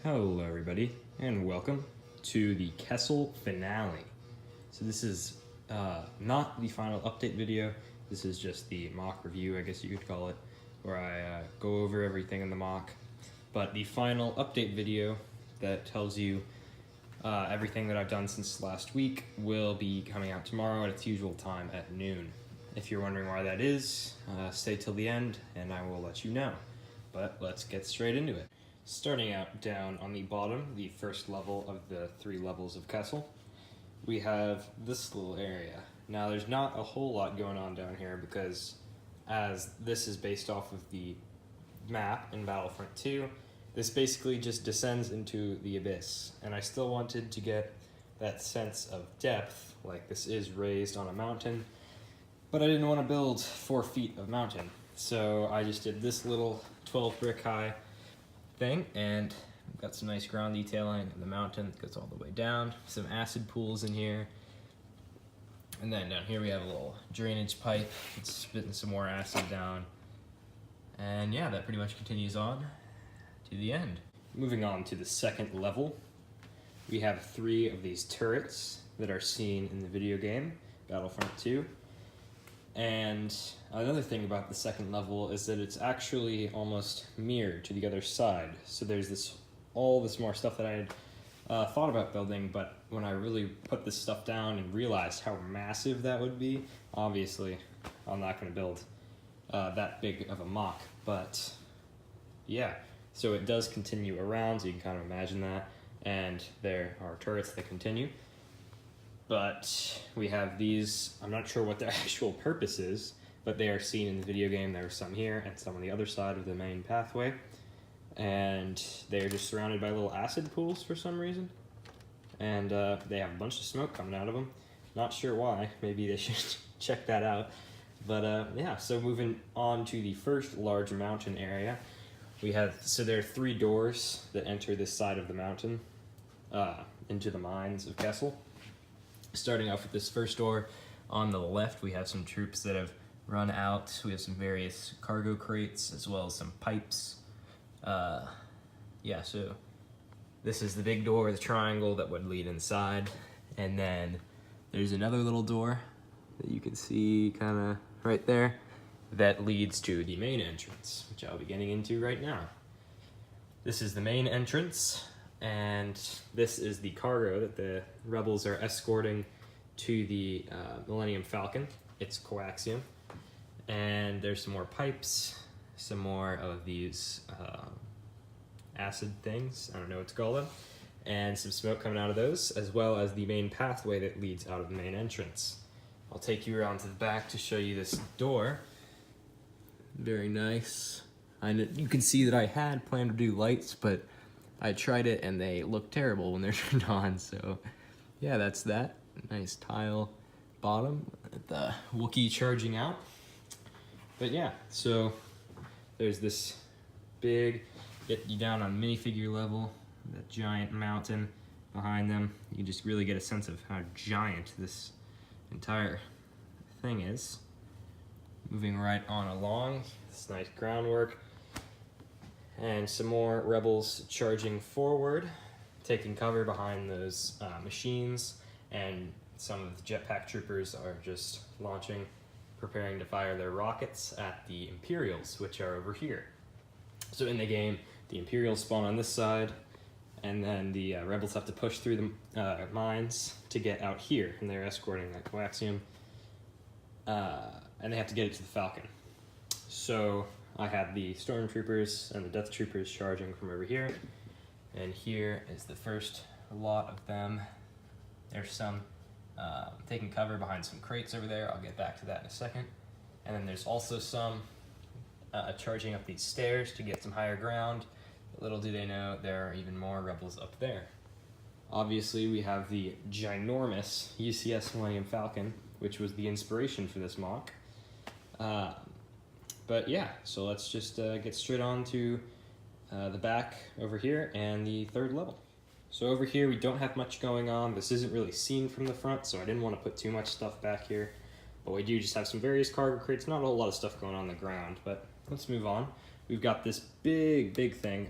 Hello everybody, and welcome to the Kessel finale. So this is not the final update video, this is just the mock review, I guess you could call it, where I go over everything in the mock. But the final update video that tells you everything that I've done since last week will be coming out tomorrow at its usual time at noon. If you're wondering why that is, stay till the end and I will let you know. But let's get straight into it. Starting out down on the bottom, the first level of the 3 levels of Kessel, we have this little area. Now there's not a whole lot going on down here because as this is based off of the map in Battlefront 2, this basically just descends into the abyss. And I still wanted to get that sense of depth, like this is raised on a mountain, but I didn't want to build 4 feet of mountain. So I just did this little 12 brick high thing, and got some nice ground detailing in the mountain that goes all the way down, some acid pools in here, and then down here we have a little drainage pipe. It's spitting some more acid down, and yeah, that pretty much continues on to the end. Moving on to the second level, we have 3 of these turrets that are seen in the video game Battlefront 2. And another thing about the second level is that it's actually almost mirrored to the other side. So there's all this more stuff that I had thought about building, but when I really put this stuff down and realized how massive that would be, obviously I'm not going to build that big of a MOC, but yeah. So it does continue around, so you can kind of imagine that, and there are turrets that continue. But we have these, I'm not sure what their actual purpose is, but they are seen in the video game. There are some here and some on the other side of the main pathway. And they're just surrounded by little acid pools for some reason. And they have a bunch of smoke coming out of them. Not sure why, maybe they should check that out. But yeah, so moving on to the first large mountain area. So there are 3 doors that enter this side of the mountain into the mines of Kessel. Starting off with this first door, on the left we have some troops that have run out. We have some various cargo crates as well as some pipes. Yeah, so this is the big door, the triangle that would lead inside. And then there's another little door that you can see kind of right there that leads to the main entrance, which I'll be getting into right now. This is the main entrance, and this is the cargo that the rebels are escorting to the Millennium Falcon. It's coaxium, and there's some more pipes, some more of these acid things, I don't know what to call them, and some smoke coming out of those, as well as the main pathway that leads out of the main entrance. I'll take you around to the back to show you this door. Very nice. You can see that I had planned to do lights, but I tried it and they look terrible when they're turned on, so yeah, that's that. Nice tile bottom, the Wookiee charging out. But yeah, so there's this big, get you down on minifigure level, that giant mountain behind them. You can just really get a sense of how giant this entire thing is. Moving right on along, this nice groundwork. And some more rebels charging forward, taking cover behind those machines, and some of the jetpack troopers are just launching, preparing to fire their rockets at the Imperials, which are over here. So in the game, the Imperials spawn on this side, and then the rebels have to push through the mines to get out here, and they're escorting that coaxium, and they have to get it to the Falcon. So I have the stormtroopers and the death troopers charging from over here, and here is the first lot of them. There's some taking cover behind some crates over there. I'll get back to that in a second. And then there's also some charging up these stairs to get some higher ground. But little do they know there are even more rebels up there. Obviously we have the ginormous UCS Millennium Falcon, which was the inspiration for this MOC. But yeah, so let's just get straight on to the back over here and the 3rd level. So over here we don't have much going on. This isn't really seen from the front, so I didn't want to put too much stuff back here. But we do just have some various cargo crates, not a whole lot of stuff going on the ground, but let's move on. We've got this big thing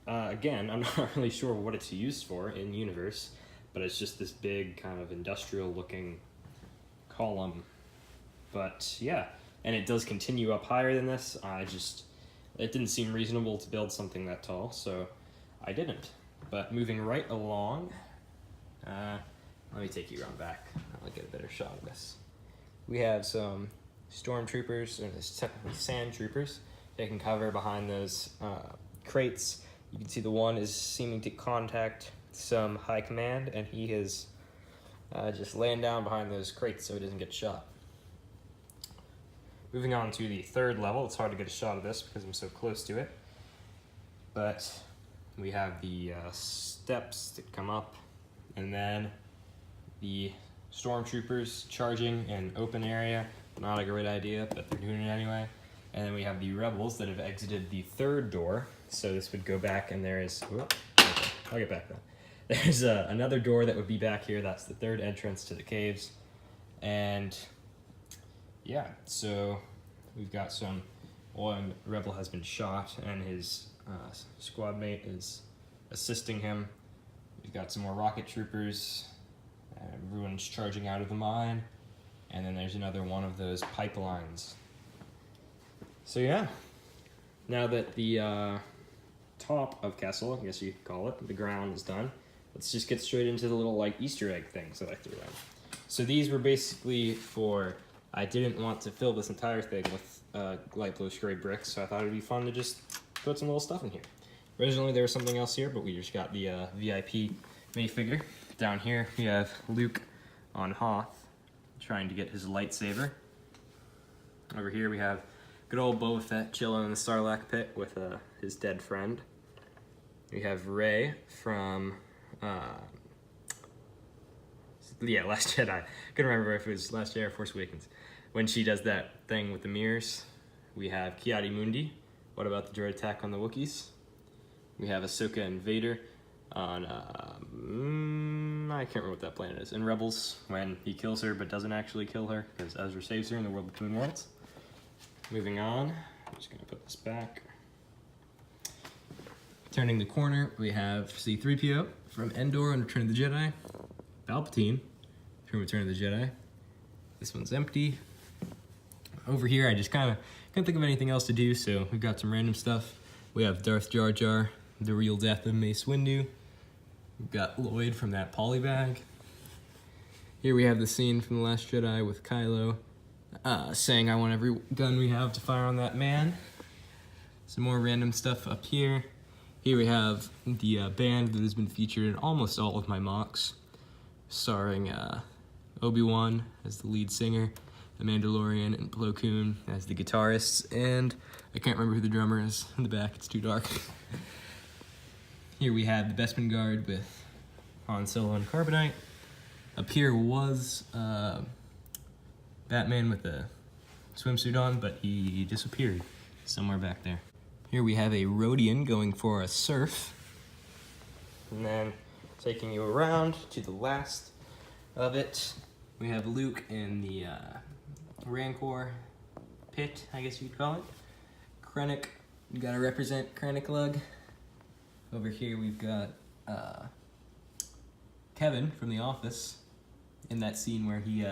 again, I'm not really sure what it's used for in universe, but it's just this big kind of industrial looking column. But yeah, and it does continue up higher than this. It didn't seem reasonable to build something that tall, so I didn't. But moving right along, let me take you around back. I'll get a better shot of this. We have some stormtroopers, or technically sand troopers, taking cover behind those crates. You can see the one is seeming to contact some high command, and he is just laying down behind those crates so he doesn't get shot. Moving on to the third level, it's hard to get a shot of this because I'm so close to it. But we have the steps that come up, and then the stormtroopers charging in open area. Not a great idea, but they're doing it anyway. And then we have the rebels that have exited the third door. So this would go back, and there is, okay, I'll get back then. There's another door that would be back here. That's the third entrance to the caves. And yeah, so we've got one rebel has been shot, and his squad mate is assisting him. We've got some more rocket troopers. Everyone's charging out of the mine. And then there's another one of those pipelines. So yeah, now that the top of Kessel, I guess you could call it, the ground is done, let's just get straight into the little like Easter egg things that I threw in. So these were basically for, I didn't want to fill this entire thing with light blue gray bricks, so I thought it'd be fun to just put some little stuff in here. Originally there was something else here, but we just got the VIP minifigure. Down here we have Luke on Hoth trying to get his lightsaber. Over here we have good old Boba Fett chilling in the Sarlacc pit with his dead friend. We have Rey from Last Jedi. I couldn't remember if it was Last Jedi or Force Awakens. When she does that thing with the mirrors. We have Ki-Adi-Mundi. What about the droid attack on the Wookiees? We have Ahsoka and Vader on, I can't remember what that planet is. In Rebels, when he kills her but doesn't actually kill her because Ezra saves her in the World Between Worlds. Moving on, I'm just gonna put this back. Turning the corner, we have C-3PO from Endor and Return of the Jedi. Palpatine from Return of the Jedi. This one's empty. Over here, I just kind of couldn't think of anything else to do, so we've got some random stuff. We have Darth Jar Jar, the real death of Mace Windu. We've got Lloyd from that polybag. Here we have the scene from The Last Jedi with Kylo saying, "I want every gun we have to fire on that man." Some more random stuff up here. Here we have the band that has been featured in almost all of my MOCs, starring Obi-Wan as the lead singer, the Mandalorian, and Plo Koon as the guitarists, and I can't remember who the drummer is in the back, it's too dark. Here we have the Bespin Guard with Han Solo and Carbonite. Up here was Batman with a swimsuit on, but he disappeared somewhere back there. Here we have a Rodian going for a surf. And then taking you around to the last of it, we have Luke in the Rancor pit, I guess you'd call it. Krennic, you gotta represent Krennic Lug. Over here we've got Kevin from The Office in that scene where he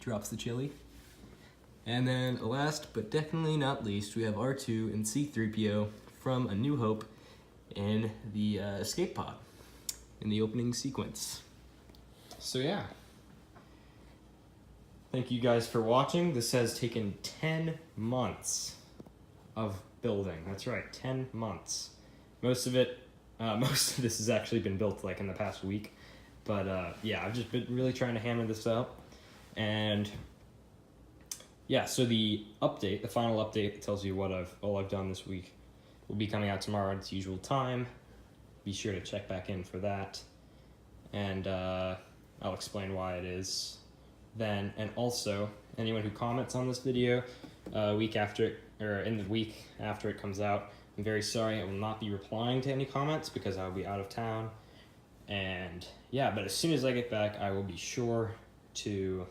drops the chili. And then last but definitely not least, we have R2 and C-3PO from A New Hope in the escape pod in the opening sequence. So yeah. Thank you guys for watching. This has taken 10 months of building. That's right, 10 months. Most of this has actually been built like in the past week. But yeah, I've just been really trying to hammer this out. And yeah, so the update, the final update that tells you what all I've done this week will be coming out tomorrow at its usual time. Be sure to check back in for that. And I'll explain why it is then. And also, anyone who comments on this video week after it, or in the week after it comes out, I'm very sorry, I will not be replying to any comments because I will be out of town. And yeah, but as soon as I get back, I will be sure to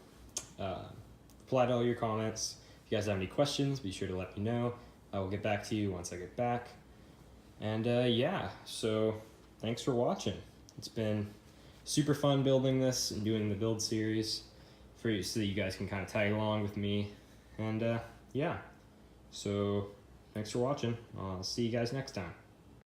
reply to all your comments. If you guys have any questions, be sure to let me know. I will get back to you once I get back. And yeah, so thanks for watching. It's been super fun building this and doing the build series for you, so that you guys can kind of tag along with me. And yeah, so thanks for watching. I'll see you guys next time.